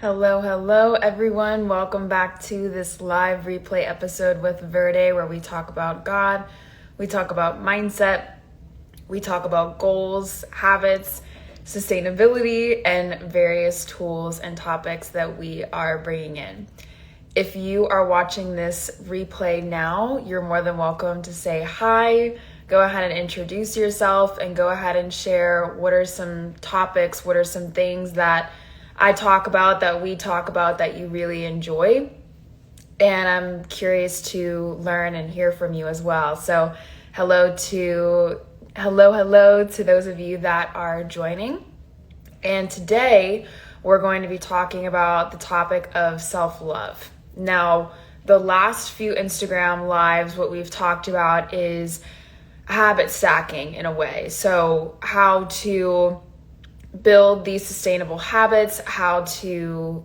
Hello, everyone. Welcome back to this live replay episode with Verde, where we talk about God, we talk about mindset, we talk about goals, habits, sustainability, and various tools and topics that we are bringing in. If you are watching this replay now, you're more than welcome to say hi. Go ahead and introduce yourself and go ahead and share what are some topics, what are some things that I talk about, that we talk about, that you really enjoy. And I'm curious to learn and hear from you as well. So hello to those of you that are joining. And today we're going to be talking about the topic of self-love. Now, the last few Instagram lives, what we've talked about is habit stacking in a way. So how to build these sustainable habits, how to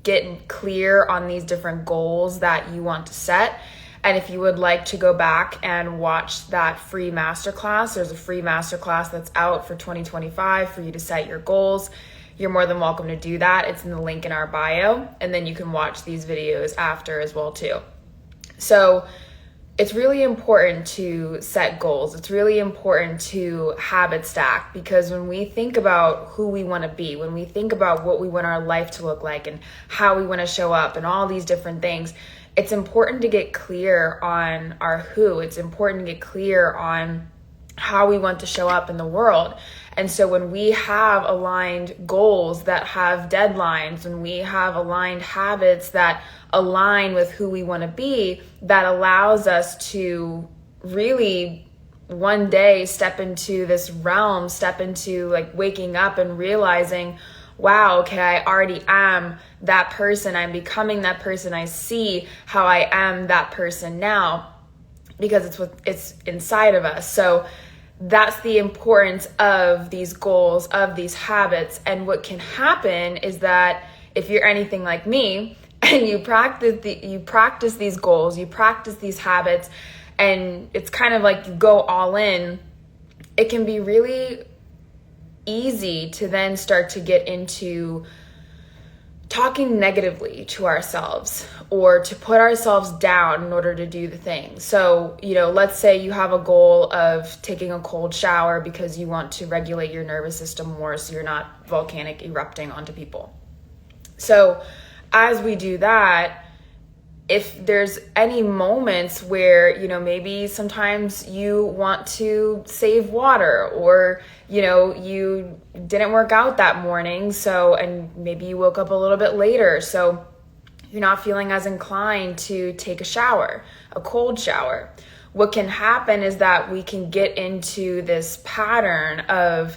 get clear on these different goals that you want to set. And if you would like to go back and watch that free masterclass, there's a free masterclass that's out for 2025 for you to set your goals. You're more than welcome to do that. It's in the link in our bio. And then you can watch these videos after as well too. So it's really important to set goals. It's really important to habit stack, because when we think about who we want to be, when we think about what we want our life to look like and how we want to show up and all these different things, it's important to get clear on our who. It's important to get clear on how we want to show up in the world. And so when we have aligned goals that have deadlines, when we have aligned habits that align with who we want to be, that allows us to really one day step into this realm, step into like waking up and realizing, wow, okay, I already am that person. I'm becoming that person. I see how I am that person now, because it's inside of us. So that's the importance of these goals, of these habits. And what can happen is that if you're anything like me and you practice these goals, you practice these habits, and it's kind of like you go all in, it can be really easy to then start to get into talking negatively to ourselves or to put ourselves down in order to do the thing. So, let's say you have a goal of taking a cold shower because you want to regulate your nervous system more so you're not volcanic erupting onto people. So as we do that, if there's any moments where, maybe sometimes you want to save water, or, you didn't work out that morning, and maybe you woke up a little bit later, so you're not feeling as inclined to take a cold shower. What can happen is that we can get into this pattern of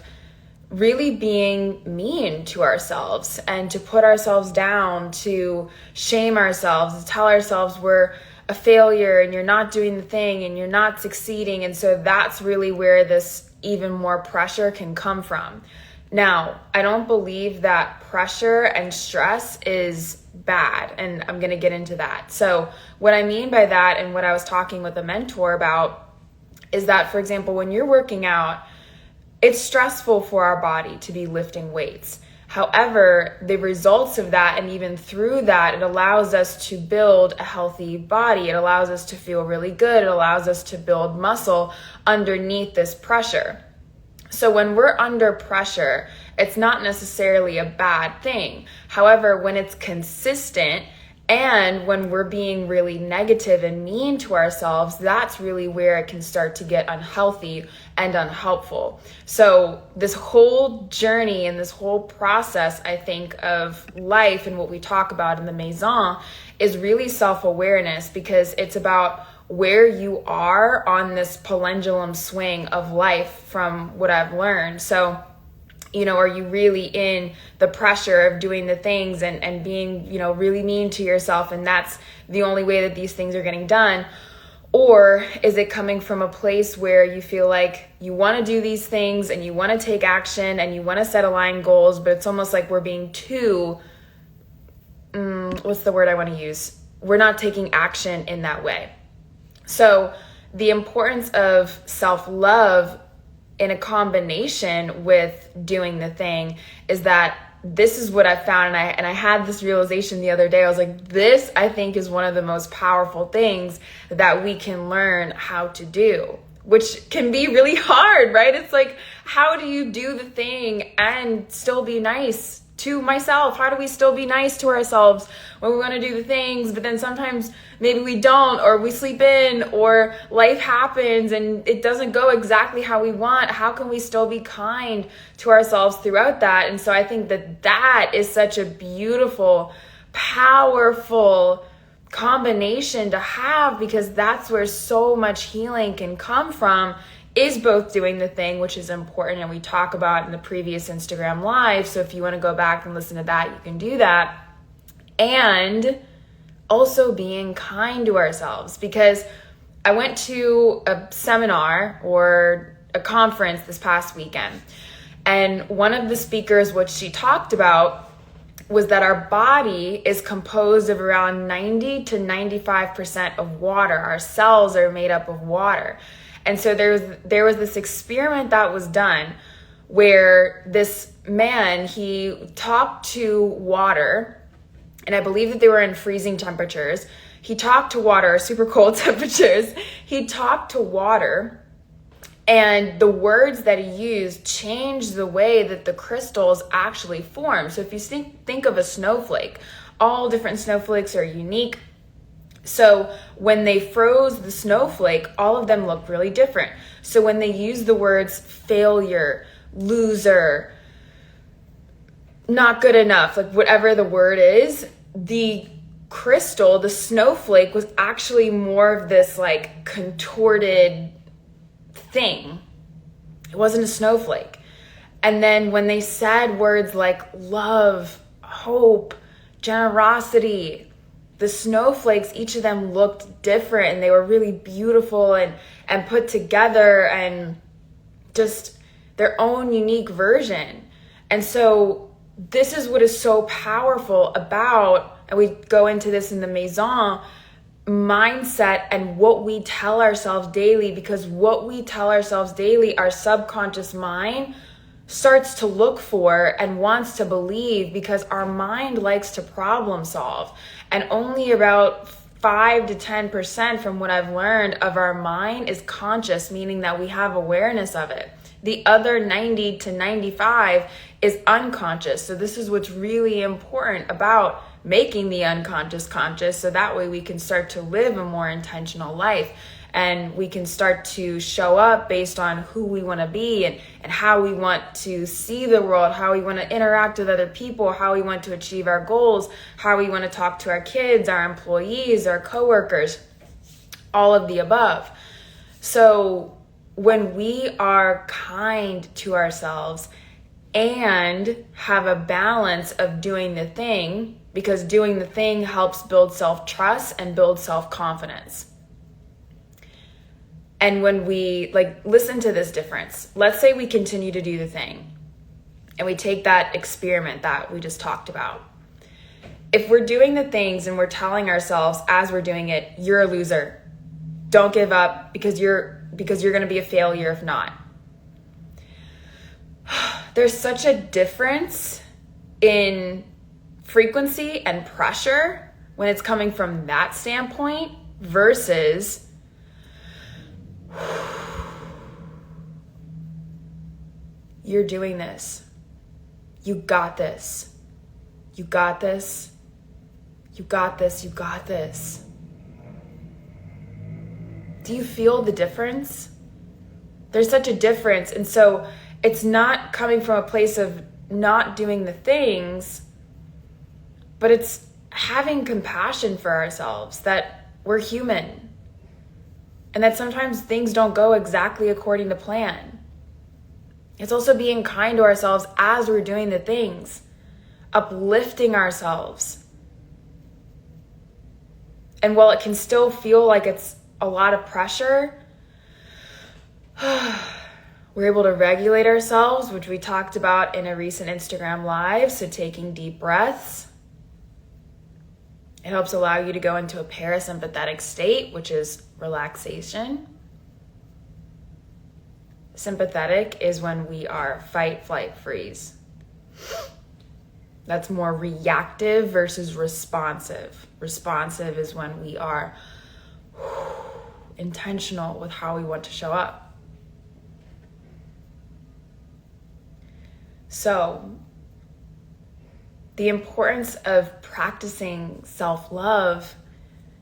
really being mean to ourselves and to put ourselves down, to shame ourselves, to tell ourselves we're a failure and you're not doing the thing and you're not succeeding. And so that's really where this even more pressure can come from. Now, I don't believe that pressure and stress is bad, and I'm going to get into that. So what I mean by that, and what I was talking with a mentor about, is that, for example, when you're working out, it's stressful for our body to be lifting weights. However, the results of that, and even through that, it allows us to build a healthy body. It allows us to feel really good. It allows us to build muscle underneath this pressure. So when we're under pressure, it's not necessarily a bad thing. However, when it's consistent, and when we're being really negative and mean to ourselves, that's really where it can start to get unhealthy and unhelpful. So this whole journey and this whole process, I think, of life and what we talk about in the Maison is really self-awareness, because it's about where you are on this pendulum swing of life from what I've learned. So, are you really in the pressure of doing the things and being, really mean to yourself, and that's the only way that these things are getting done? Or is it coming from a place where you feel like you want to do these things and you want to take action and you want to set aligned goals, but it's almost like we're being too, what's the word I want to use? We're not taking action in that way. So the importance of self-love in a combination with doing the thing is that this is what I found. And I had this realization the other day. I was like, this, I think, is one of the most powerful things that we can learn how to do, which can be really hard, right? It's like, how do you do the thing and still be nice to myself? How do we still be nice to ourselves when we want to do the things, but then sometimes maybe we don't, or we sleep in, or life happens and it doesn't go exactly how we want? How can we still be kind to ourselves throughout that? And so I think that that is such a beautiful, powerful combination to have, because that's where so much healing can come from, is both doing the thing, which is important, and we talk about in the previous Instagram live. So if you want to go back and listen to that, you can do that. And also being kind to ourselves, because I went to a seminar or a conference this past weekend, and one of the speakers, what she talked about was that our body is composed of around 90 to 95% of water. Our cells are made up of water. And so there was this experiment that was done where this man, he talked to water, and I believe that they were in freezing temperatures. He talked to water, super cold temperatures. He talked to water, and the words that he used changed the way that the crystals actually form. So if you think of a snowflake, all different snowflakes are unique. So when they froze the snowflake, all of them looked really different. So when they used the words failure, loser, not good enough, like whatever the word is, the crystal, the snowflake, was actually more of this like contorted thing. It wasn't a snowflake. And then when they said words like love, hope, generosity, the snowflakes, each of them looked different, and they were really beautiful and put together, and just their own unique version. And so this is what is so powerful about, and we go into this in the Maison, mindset and what we tell ourselves daily, because what we tell ourselves daily, our subconscious mind starts to look for and wants to believe, because our mind likes to problem solve. And only about 5 to 10%, from what I've learned, of our mind is conscious, meaning that we have awareness of it. The other 90 to 95 is unconscious. So this is what's really important about making the unconscious conscious, so that way we can start to live a more intentional life, and we can start to show up based on who we want to be and how we want to see the world, how we want to interact with other people, how we want to achieve our goals, how we want to talk to our kids, our employees, our coworkers, all of the above. So when we are kind to ourselves and have a balance of doing the thing, because doing the thing helps build self-trust and build self-confidence. And when we listen to this difference, let's say we continue to do the thing and we take that experiment that we just talked about. If we're doing the things and we're telling ourselves as we're doing it, you're a loser, don't give up because you're going to be a failure if not. There's such a difference in frequency and pressure when it's coming from that standpoint versus you're doing this. You got this. You got this. You got this. You got this. Do you feel the difference? There's such a difference. And so it's not coming from a place of not doing the things, but it's having compassion for ourselves, that we're human and that sometimes things don't go exactly according to plan. It's also being kind to ourselves as we're doing the things, uplifting ourselves. And while it can still feel like it's a lot of pressure, we're able to regulate ourselves, which we talked about in a recent Instagram live. So taking deep breaths. It helps allow you to go into a parasympathetic state, which is relaxation. Sympathetic is when we are fight, flight, freeze. That's more reactive versus responsive. Responsive is when we are intentional with how we want to show up. So, the importance of practicing self-love,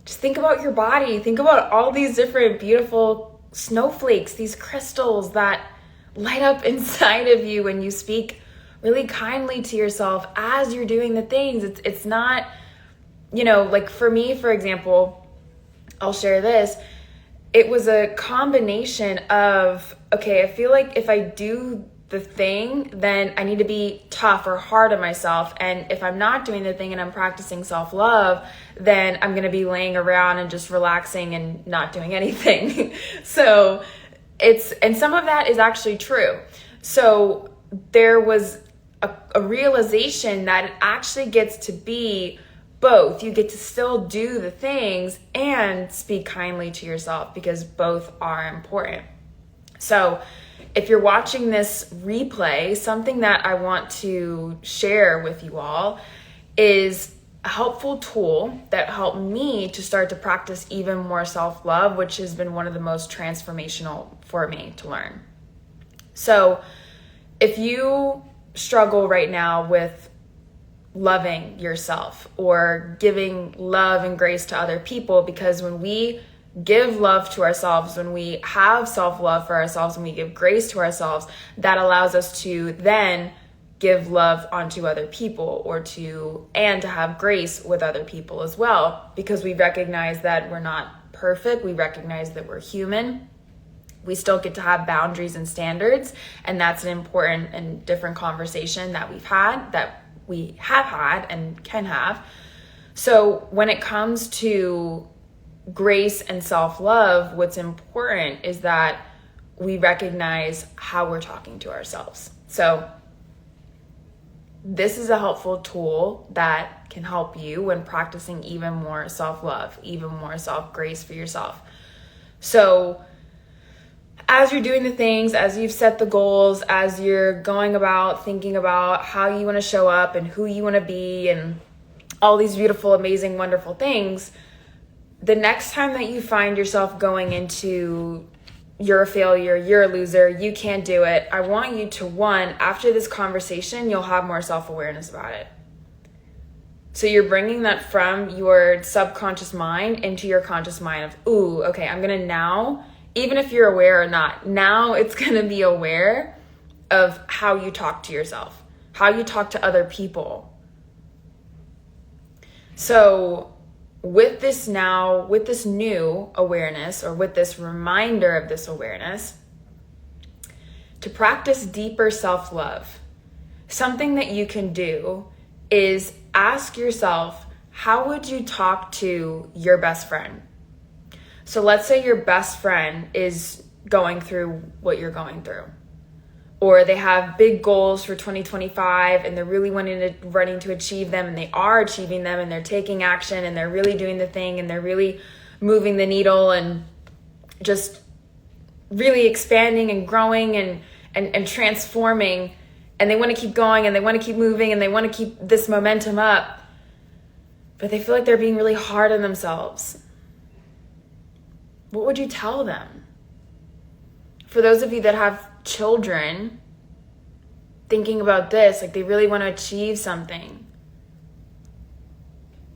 just think about your body. Think about all these different beautiful snowflakes, these crystals that light up inside of you when you speak really kindly to yourself as you're doing the things. It's not, like for me, for example, I'll share this. It was a combination of, okay, I feel like if I do the thing, then I need to be tough or hard on myself. And if I'm not doing the thing and I'm practicing self-love, then I'm going to be laying around and just relaxing and not doing anything. So and some of that is actually true. So there was a realization that it actually gets to be both. You get to still do the things and speak kindly to yourself, because both are important. So if you're watching this replay, something that I want to share with you all is a helpful tool that helped me to start to practice even more self-love, which has been one of the most transformational for me to learn. So if you struggle right now with loving yourself or giving love and grace to other people, because when we give love to ourselves, when we have self-love for ourselves, when we give grace to ourselves, that allows us to then give love onto other people and to have grace with other people as well, because we recognize that we're not perfect. We recognize that we're human. We still get to have boundaries and standards, and that's an important and different conversation that we have had and can have. So when it comes to grace and self-love, what's important is that we recognize how we're talking to ourselves. So this is a helpful tool that can help you when practicing even more self-love, even more self-grace for yourself. So as you're doing the things, as you've set the goals, as you're going about thinking about how you want to show up and who you want to be and all these beautiful, amazing, wonderful things, the next time that you find yourself going into you're a failure, you're a loser, you can't do it, I want you to, after this conversation, you'll have more self-awareness about it. So you're bringing that from your subconscious mind into your conscious mind of, ooh, okay, I'm going to now, even if you're aware or not, now it's going to be aware of how you talk to yourself, how you talk to other people. So with this new awareness, or with this reminder of this awareness, to practice deeper self-love, something that you can do is ask yourself, how would you talk to your best friend? So let's say your best friend is going through what you're going through, or they have big goals for 2025 and they're really running to achieve them, and they are achieving them, and they're taking action, and they're really doing the thing, and they're really moving the needle and just really expanding and growing and transforming, and they want to keep going, and they want to keep moving, and they want to keep this momentum up, but they feel like they're being really hard on themselves. What would you tell them? For those of you that have children, thinking about this, like they really want to achieve something.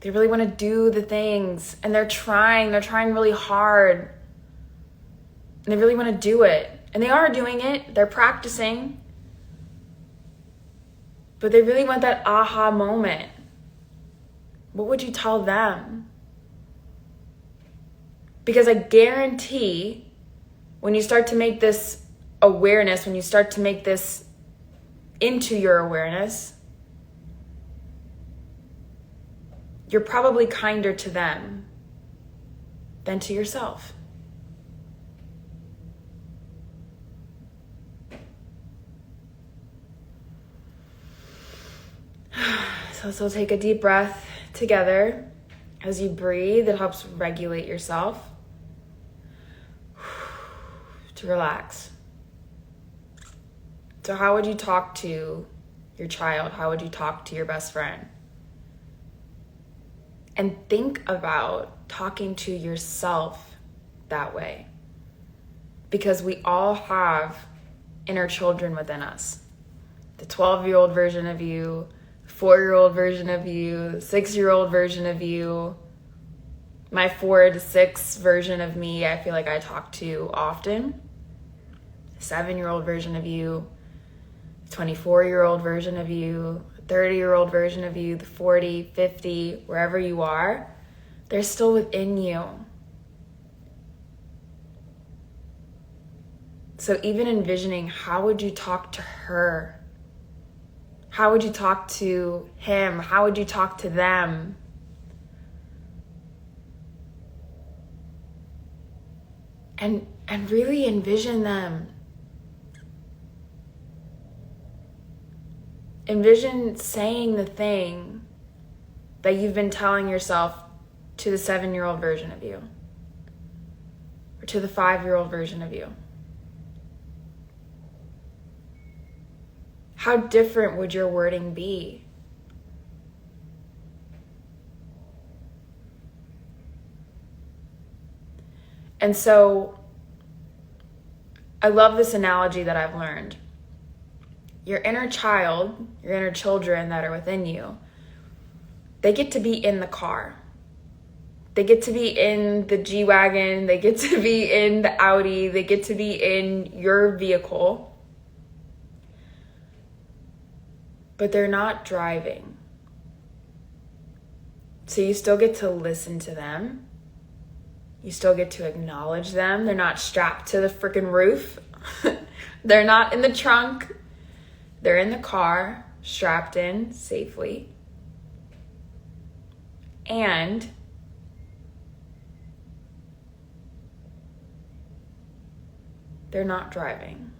They really want to do the things, and they're trying really hard. And they really want to do it. And they are doing it. They're practicing. But they really want that aha moment. What would you tell them? Because I guarantee when you start to make this awareness, when you start to make this into your awareness, you're probably kinder to them than to yourself. So take a deep breath together. As you breathe, it helps regulate yourself to relax. So how would you talk to your child? How would you talk to your best friend? And think about talking to yourself that way. Because we all have inner children within us. The 12-year-old version of you, the 4-year-old version of you, the 6-year-old version of you. My 4 to 6 version of me, I feel like I talk to often. The 7-year-old version of you, the 24-year-old version of you, the 30-year-old version of you, the 40, 50, wherever you are, they're still within you. So even envisioning, how would you talk to her? How would you talk to him? How would you talk to them? And really envision them. Envision saying the thing that you've been telling yourself to the 7-year-old version of you, or to the 5-year-old version of you. How different would your wording be? And so I love this analogy that I've learned. Your inner child, your inner children that are within you, they get to be in the car. They get to be in the G-Wagon. They get to be in the Audi. They get to be in your vehicle. But they're not driving. So you still get to listen to them. You still get to acknowledge them. They're not strapped to the freaking roof. They're not in the trunk. They're in the car, strapped in safely. And they're not driving.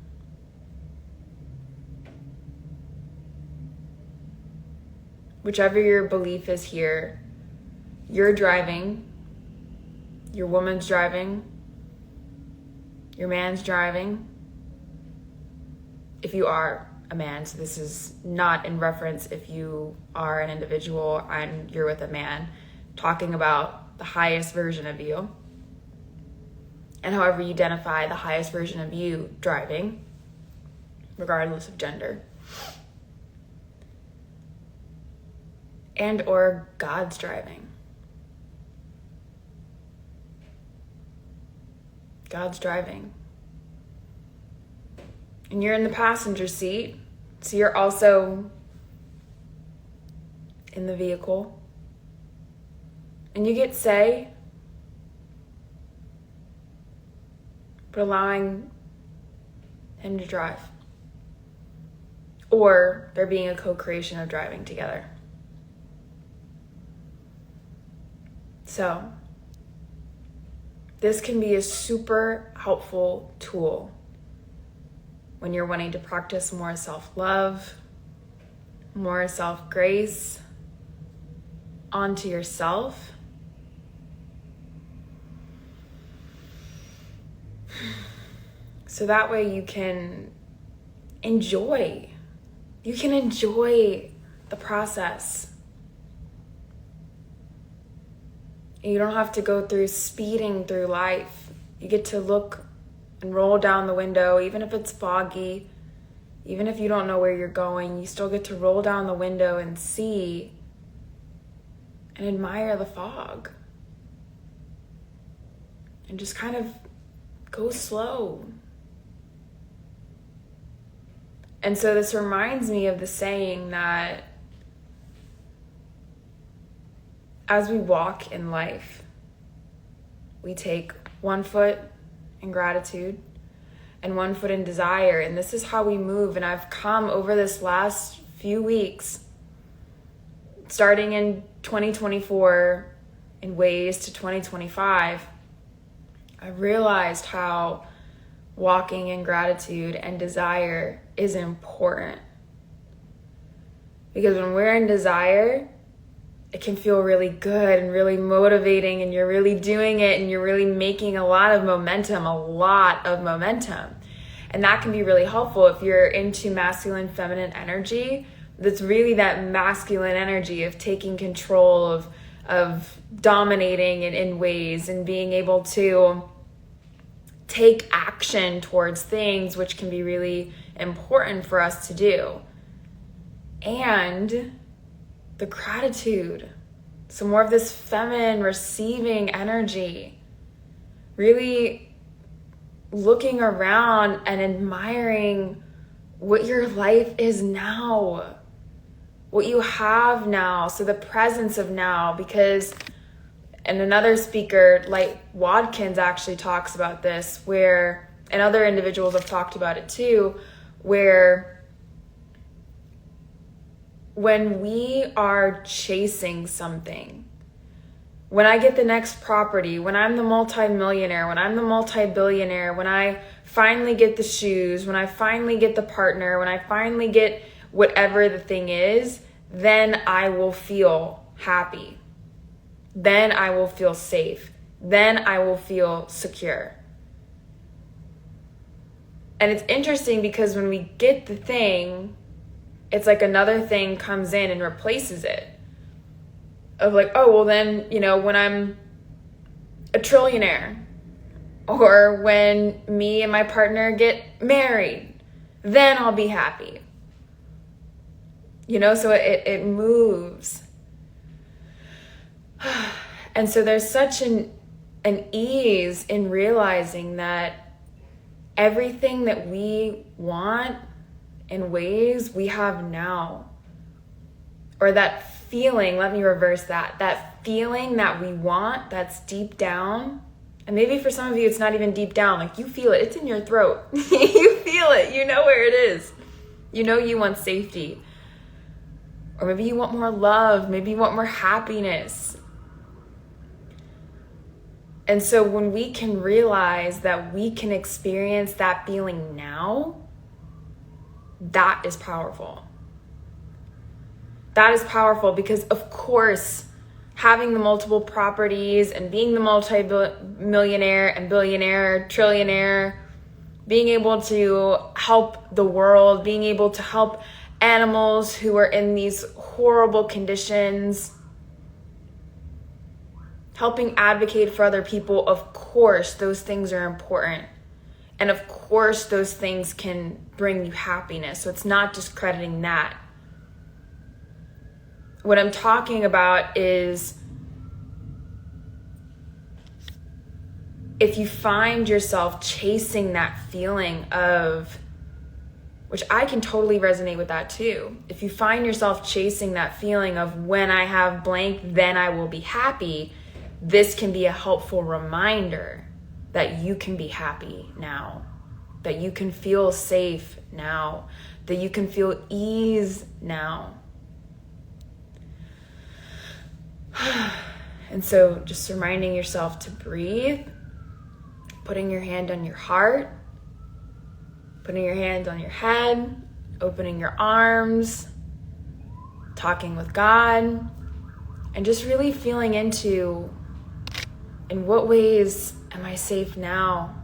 Whichever your belief is here, you're driving, your woman's driving, your man's driving. If you are a man, so this is not in reference if you are an individual and you're with a man, talking about the highest version of you, and however you identify the highest version of you driving, regardless of gender. And or God's driving. God's driving. And you're in the passenger seat, so you're also in the vehicle. And you get say, but allowing him to drive. Or there being a co-creation of driving together. So, this can be a super helpful tool when you're wanting to practice more self-love, more self-grace onto yourself. So that way you can enjoy the process. You don't have to go through speeding through life. You get to look and roll down the window, even if it's foggy, even if you don't know where you're going, you still get to roll down the window and see and admire the fog. And just kind of go slow. And so this reminds me of the saying that as we walk in life, we take 1 foot in gratitude and 1 foot in desire. And this is how we move. And I've come over this last few weeks, starting in 2024 in ways to 2025, I realized how walking in gratitude and desire is important. Because when we're in desire, it can feel really good and really motivating, and you're really doing it and you're really making a lot of momentum. And that can be really helpful if you're into masculine, feminine energy. that's really that masculine energy of taking control, of dominating in ways and being able to take action towards things, which can be really important for us to do. And the gratitude, so more of this feminine receiving energy, really looking around and admiring what your life is now, what you have now. So the presence of now, because, and another speaker, Light Watkins, actually talks about this, where, and other individuals have talked about it too, where when we are chasing something, when I get the next property, when I'm the multimillionaire, when I'm the multibillionaire, when I finally get the shoes, when I finally get the partner, when I finally get whatever the thing is, then I will feel happy. Then I will feel safe. Then I will feel secure. And it's interesting because when we get the thing, it's like another thing comes in and replaces it. Of like, oh, well then, when I'm a trillionaire, or when me and my partner get married, then I'll be happy. So it moves. And so there's such an ease in realizing that everything that we want in ways we have now, or that feeling, let me reverse that feeling that we want, that's deep down. And maybe for some of you, it's not even deep down, like you feel it, it's in your throat. You feel it, you know where it is. You want safety. Or maybe you want more love, maybe you want more happiness. And so when we can realize that we can experience that feeling now, that is powerful. That is powerful because, of course, having the multiple properties and being the multi-millionaire and billionaire, trillionaire, being able to help the world, being able to help animals who are in these horrible conditions, helping advocate for other people, of course, those things are important. And of course, those things can bring you happiness. So it's not just crediting that. What I'm talking about is if you find yourself chasing that feeling of, which I can totally resonate with that too. If you find yourself chasing that feeling of when I have blank, then I will be happy, this can be a helpful reminder that you can be happy now, that you can feel safe now, that you can feel ease now. And so just reminding yourself to breathe, putting your hand on your heart, putting your hand on your head, opening your arms, talking with God, and just really feeling into, in what ways am I safe now?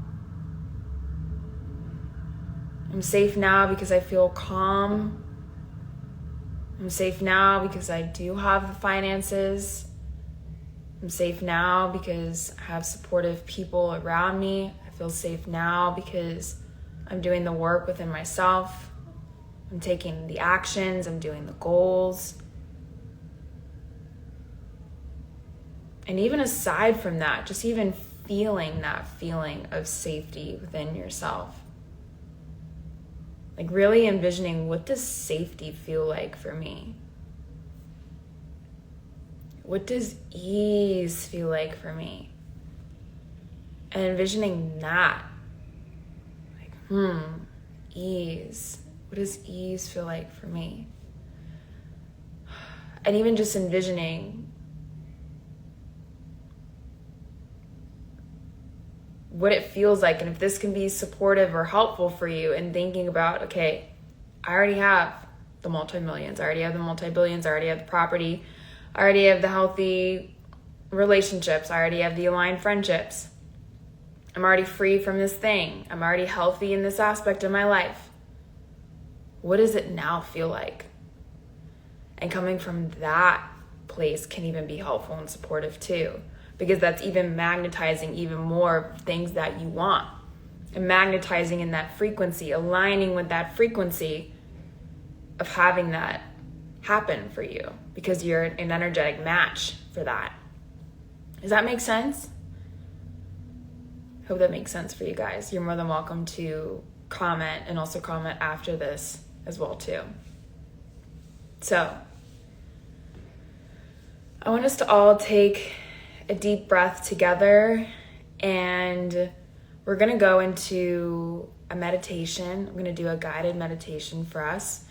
I'm safe now because I feel calm. I'm safe now because I do have the finances. I'm safe now because I have supportive people around me. I feel safe now because I'm doing the work within myself. I'm taking the actions. I'm doing the goals. And even aside from that, just even feeling that feeling of safety within yourself. Like really envisioning, what does safety feel like for me? What does ease feel like for me? And envisioning that. Like, ease. What does ease feel like for me? And even just envisioning what it feels like, and if this can be supportive or helpful for you, and thinking about, okay, I already have the multi-millions, I already have the multi-billions, I already have the property, I already have the healthy relationships, I already have the aligned friendships. I'm already free from this thing. I'm already healthy in this aspect of my life. What does it now feel like? And coming from that place can even be helpful and supportive too, because that's even magnetizing even more things that you want, and magnetizing in that frequency, aligning with that frequency of having that happen for you, because you're an energetic match for that. Does that make sense? Hope that makes sense for you guys. You're more than welcome to comment, and also comment after this as well too. So I want us to all take a deep breath together, and we're going to go into a meditation. I'm going to do a guided meditation for us,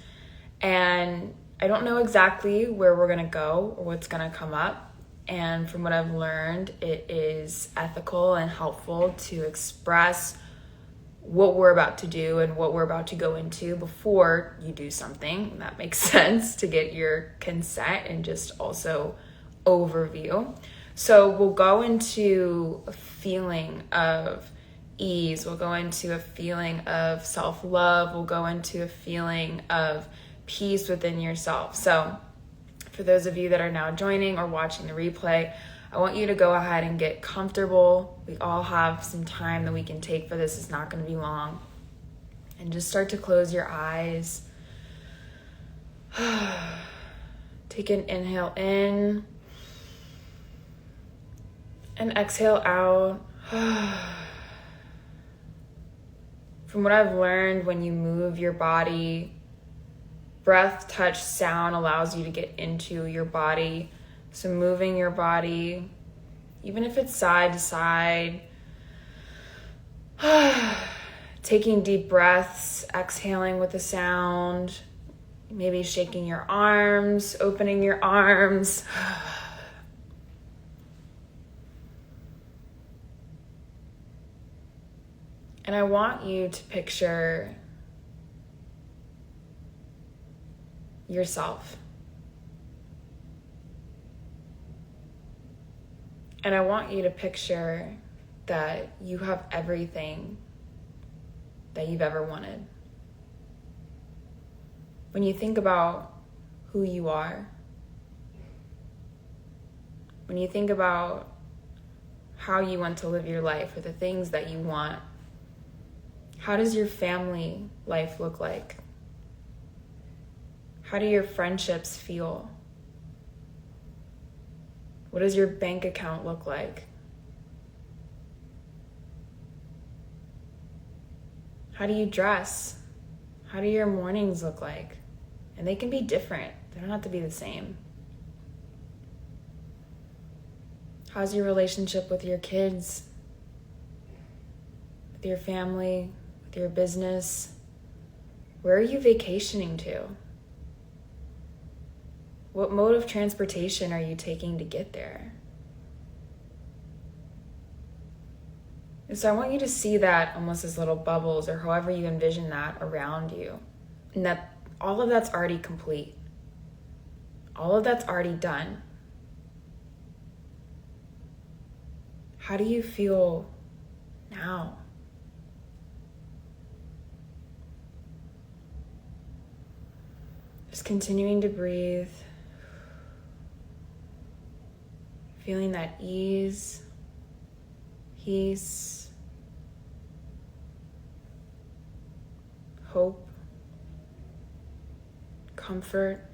and I don't know exactly where we're going to go or what's going to come up. And from what I've learned, it is ethical and helpful to express what we're about to do and what we're about to go into before you do something. That makes sense, to get your consent and just also overview. So we'll go into a feeling of ease. We'll go into a feeling of self-love. We'll go into a feeling of peace within yourself. So for those of you that are now joining or watching the replay, I want you to go ahead and get comfortable. We all have some time that we can take for this. It's not going to be long. And just start to close your eyes. Take an inhale in and exhale out. From what I've learned, when you move your body, breath, touch, sound allows you to get into your body. So moving your body, even if it's side to side, taking deep breaths, exhaling with a sound, maybe shaking your arms, opening your arms. And I want you to picture yourself. And I want you to picture that you have everything that you've ever wanted. When you think about who you are, when you think about how you want to live your life or the things that you want, how does your family life look like? How do your friendships feel? What does your bank account look like? How do you dress? How do your mornings look like? And they can be different. They don't have to be the same. How's your relationship with your kids? With your family? With your business? Where are you vacationing to? What mode of transportation are you taking to get there? And so I want you to see that almost as little bubbles, or however you envision that, around you. And that all of that's already complete. All of that's already done. How do you feel now? Just continuing to breathe. Feeling that ease, peace, hope, comfort.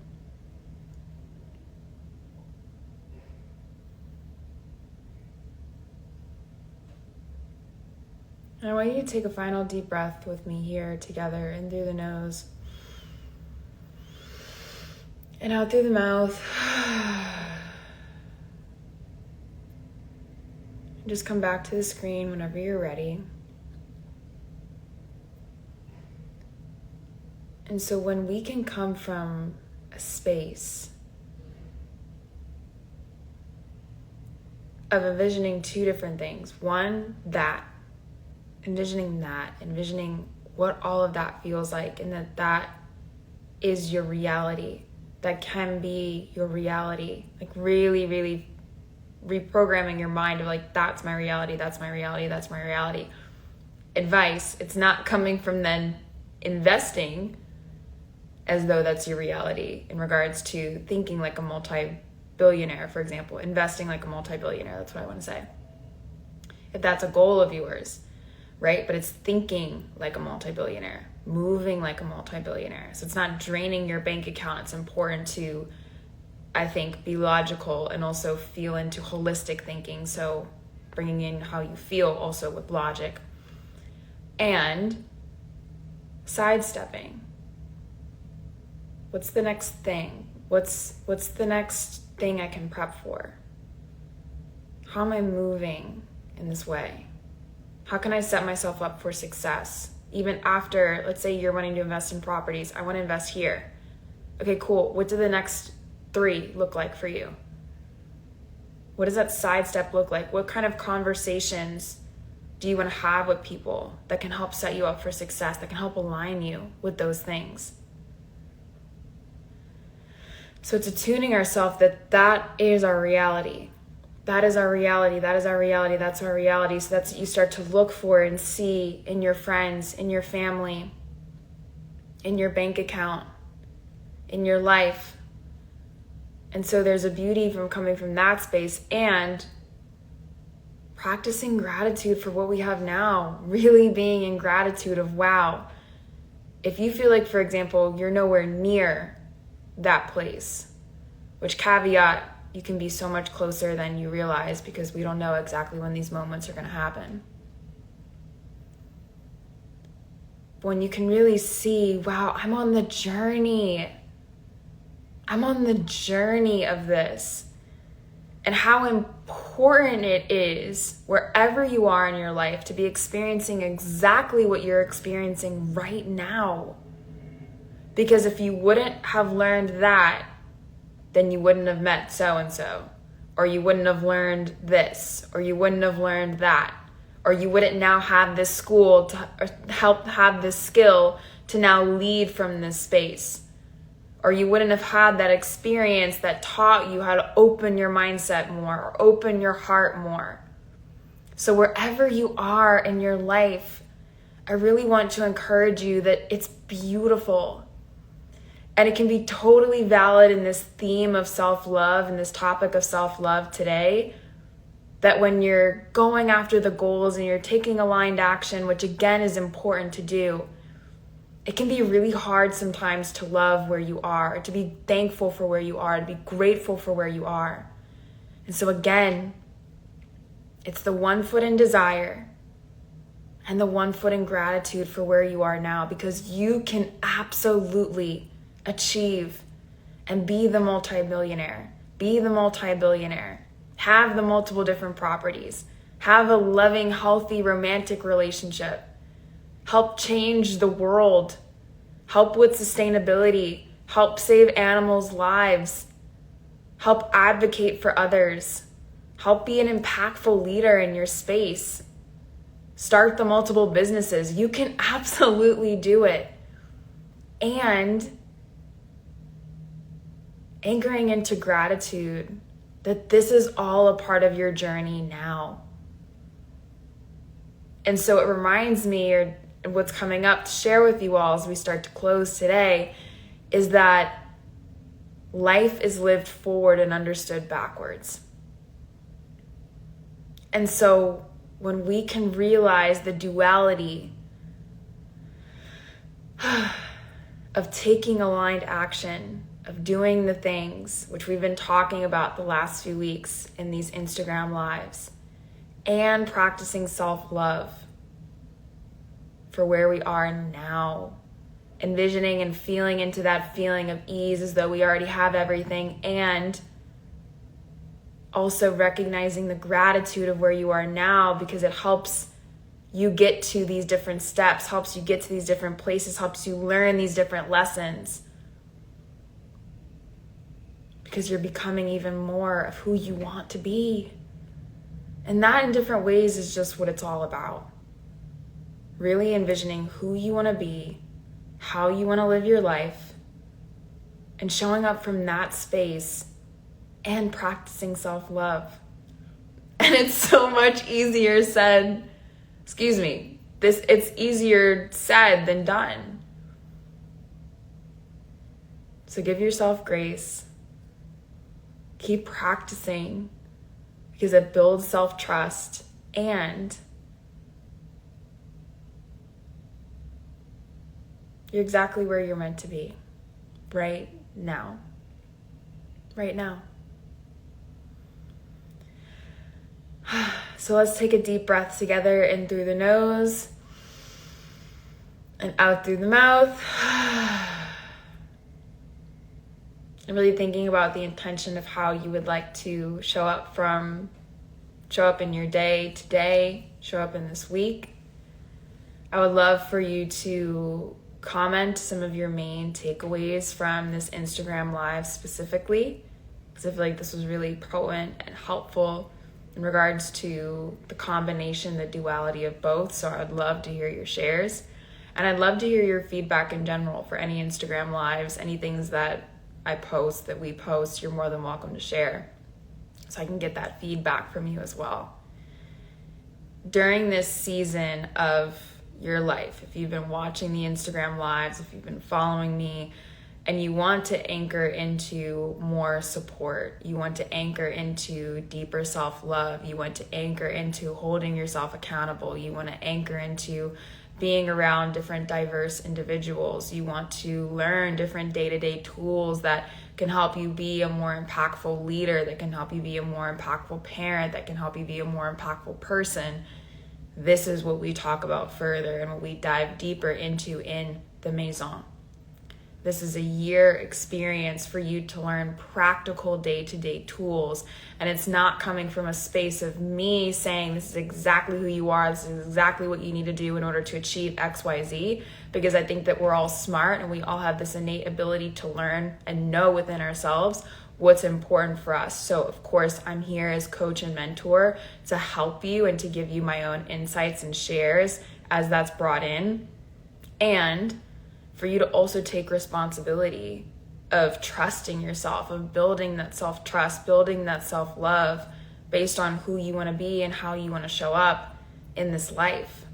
And I want you to take a final deep breath with me here together, in through the nose and out through the mouth. Just come back to the screen whenever you're ready. And so when we can come from a space of envisioning two different things. One, envisioning what all of that feels like, and that is your reality. That can be your reality. Like really, really reprogramming your mind of like, that's my reality, that's my reality, that's my reality. Advice, it's not coming from then investing as though that's your reality in regards to thinking like a multi-billionaire, for example, investing like a multi-billionaire. That's what I want to say. If that's a goal of yours, right? But it's thinking like a multi-billionaire, moving like a multi-billionaire. So it's not draining your bank account. It's important to, I think, be logical and also feel into holistic thinking. So bringing in how you feel also with logic. And sidestepping. What's the next thing? What's the next thing I can prep for? How am I moving in this way? How can I set myself up for success? Even after, let's say you're wanting to invest in properties. I want to invest here. Okay, cool. What do the next 3 look like for you? What does that sidestep look like? What kind of conversations do you want to have with people that can help set you up for success, that can help align you with those things? So it's attuning ourselves that is our reality. That is our reality. That is our reality. That's our reality. So that's what you start to look for and see in your friends, in your family, in your bank account, in your life. And so there's a beauty from coming from that space and practicing gratitude for what we have now. Really being in gratitude of, wow, if you feel like, for example, you're nowhere near that place, which caveat, you can be so much closer than you realize because we don't know exactly when these moments are going to happen. When you can really see, wow, I'm on the journey. I'm on the journey of this. And how important it is, wherever you are in your life, to be experiencing exactly what you're experiencing right now. Because if you wouldn't have learned that, then you wouldn't have met so-and-so, or you wouldn't have learned this, or you wouldn't have learned that, or you wouldn't now have this school to help have this skill to now lead from this space, or you wouldn't have had that experience that taught you how to open your mindset more, or open your heart more. So wherever you are in your life, I really want to encourage you that it's beautiful. And it can be totally valid in this theme of self-love and this topic of self-love today, that when you're going after the goals and you're taking aligned action, which again is important to do, it can be really hard sometimes to love where you are, to be thankful for where you are, to be grateful for where you are. And so again, it's the 1 foot in desire and the 1 foot in gratitude for where you are now, because you can absolutely achieve and be the multi-millionaire, be the multi-billionaire, have the multiple different properties, have a loving, healthy, romantic relationship, help change the world, help with sustainability, help save animals' lives, help advocate for others, help be an impactful leader in your space, start the multiple businesses. You can absolutely do it. And anchoring into gratitude that this is all a part of your journey now. And so it reminds me, or what's coming up to share with you all as we start to close today, is that life is lived forward and understood backwards. And so when we can realize the duality of taking aligned action, of doing the things which we've been talking about the last few weeks in these Instagram lives, and practicing self-love for where we are now, envisioning and feeling into that feeling of ease as though we already have everything, and also recognizing the gratitude of where you are now, because it helps you get to these different steps, helps you get to these different places, helps you learn these different lessons, because you're becoming even more of who you want to be. And that in different ways is just what it's all about. Really envisioning who you want to be, how you want to live your life, and showing up from that space and practicing self-love. And it's so much easier said, it's easier said than done. So give yourself grace. Keep practicing because it builds self-trust, and you're exactly where you're meant to be right now. Right now. So let's take a deep breath together, in through the nose and out through the mouth. And really thinking about the intention of how you would like to show up in your day today, show up in this week. I would love for you to comment some of your main takeaways from this Instagram Live specifically, because I feel like this was really potent and helpful in regards to the combination, the duality of both. So I'd love to hear your shares. And I'd love to hear your feedback in general for any Instagram Lives, any things that I post, that we post, you're more than welcome to share, so I can get that feedback from you as well. During this season of your life, if you've been watching the Instagram Lives, if you've been following me, and you want to anchor into more support, you want to anchor into deeper self-love, you want to anchor into holding yourself accountable, you want to anchor into being around different diverse individuals, you want to learn different day-to-day tools that can help you be a more impactful leader, that can help you be a more impactful parent, that can help you be a more impactful person. This is what we talk about further and what we dive deeper into in the Maison. This is a year experience for you to learn practical day-to-day tools. And it's not coming from a space of me saying this is exactly who you are, this is exactly what you need to do in order to achieve XYZ, because I think that we're all smart and we all have this innate ability to learn and know within ourselves what's important for us. So of course, I'm here as coach and mentor to help you and to give you my own insights and shares as that's brought in. And for you to also take responsibility of trusting yourself, of building that self-trust, building that self-love based on who you want to be and how you want to show up in this life.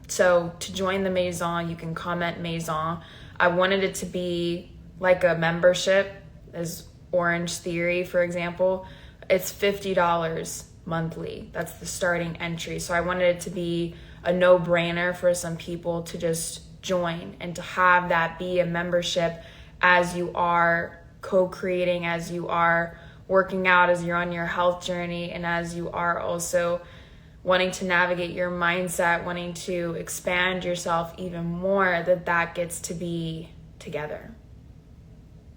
So to join the Maison, you can comment Maison. I wanted it to be like a membership, as Orange Theory, for example. It's $50 monthly. That's the starting entry. So I wanted it to be a no-brainer for some people to just join and to have that be a membership as you are co-creating, as you are working out, as you're on your health journey, and as you are also wanting to navigate your mindset, wanting to expand yourself even more, that gets to be together.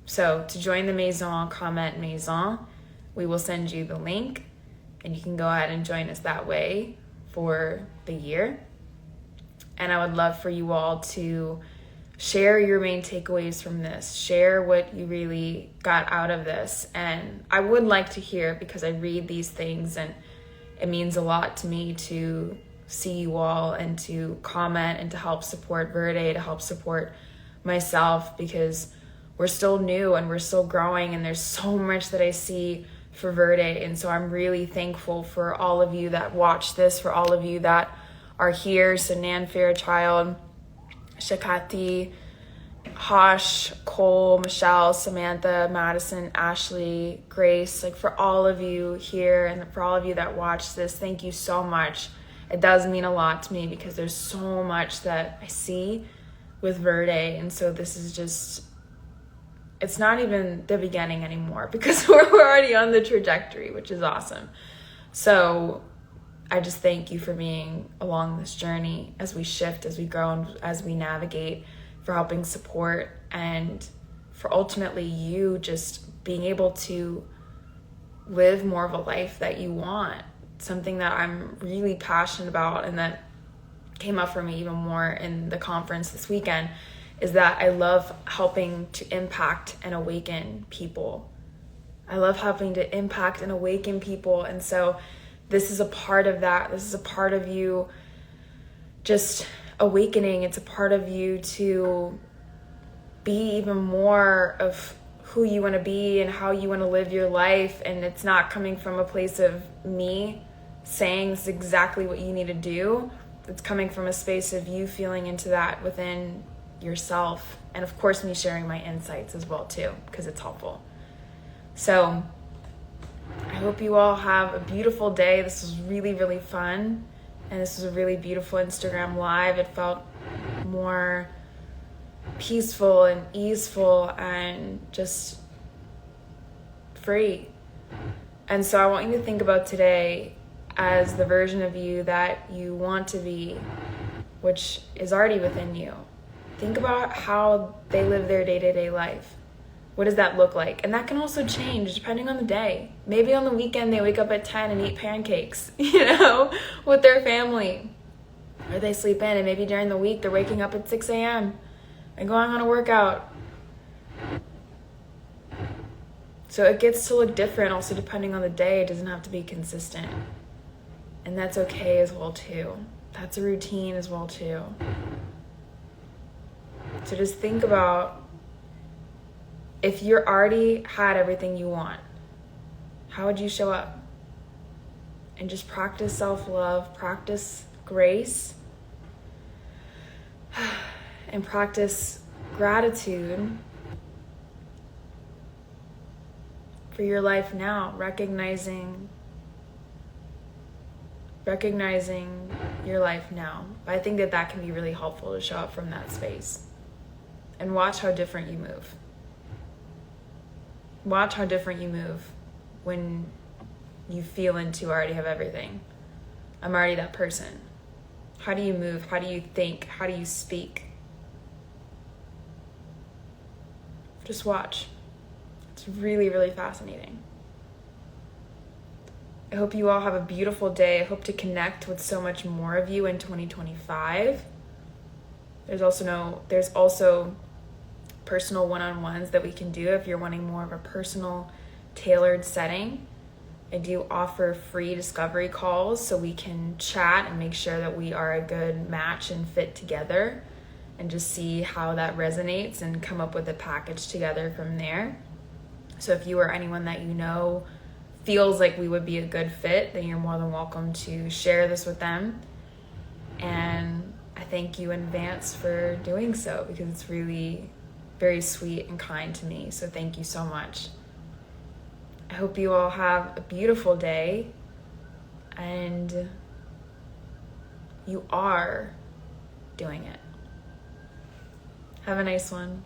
So to join the Maison, comment Maison. We will send you the link and you can go ahead and join us that way for the year. And I would love for you all to share your main takeaways from this. Share what you really got out of this. And I would like to hear, because I read these things and it means a lot to me to see you all and to comment and to help support Verde, to help support myself, because we're still new and we're still growing and there's so much that I see for Verde. And so I'm really thankful for all of you that watch this, for all of you that are here. So Nan Fairchild, Shakati, Hosh, Cole, Michelle, Samantha, Madison, Ashley, Grace, like for all of you here and for all of you that watch this, thank you so much. It does mean a lot to me because there's so much that I see with Verde. And so this is just, it's not even the beginning anymore because we're already on the trajectory, which is awesome. So I just thank you for being along this journey as we shift, as we grow, and as we navigate, for helping support, and for ultimately you just being able to live more of a life that you want. Something that I'm really passionate about and that came up for me even more in the conference this weekend is that I love helping to impact and awaken people. I love helping to impact and awaken people. And so this is a part of that. This is a part of you just awakening. It's a part of you to be even more of who you want to be and how you want to live your life. And it's not coming from a place of me saying this is exactly what you need to do. It's coming from a space of you feeling into that within yourself, and of course me sharing my insights as well too, because it's helpful. So I hope you all have a beautiful day. This was really, really fun, and this was a really beautiful Instagram live. It felt more peaceful and easeful and just free. And so I want you to think about today as the version of you that you want to be, which is already within you. Think about how they live their day-to-day life. What does that look like? And that can also change depending on the day. Maybe on the weekend they wake up at 10 and eat pancakes, with their family. Or they sleep in, and maybe during the week they're waking up at 6 a.m. and going on a workout. So it gets to look different also depending on the day. It doesn't have to be consistent. And that's okay as well too. That's a routine as well too. So just think about, if you already had everything you want, how would you show up? And just practice self-love, practice grace, and practice gratitude for your life now, recognizing your life now. But I think that can be really helpful to show up from that space. And watch how different you move. Watch how different you move when you feel into, I already have everything. I'm already that person. How do you move? How do you think? How do you speak? Just watch. It's really, really fascinating. I hope you all have a beautiful day. I hope to connect with so much more of you in 2025. There's also personal one-on-ones that we can do if you're wanting more of a personal, tailored setting. I do offer free discovery calls so we can chat and make sure that we are a good match and fit together, and just see how that resonates and come up with a package together from there. So if you or anyone that you know feels like we would be a good fit, then you're more than welcome to share this with them. And I thank you in advance for doing so, because it's really very sweet and kind to me. So thank you so much. I hope you all have a beautiful day, and you are doing it. Have a nice one.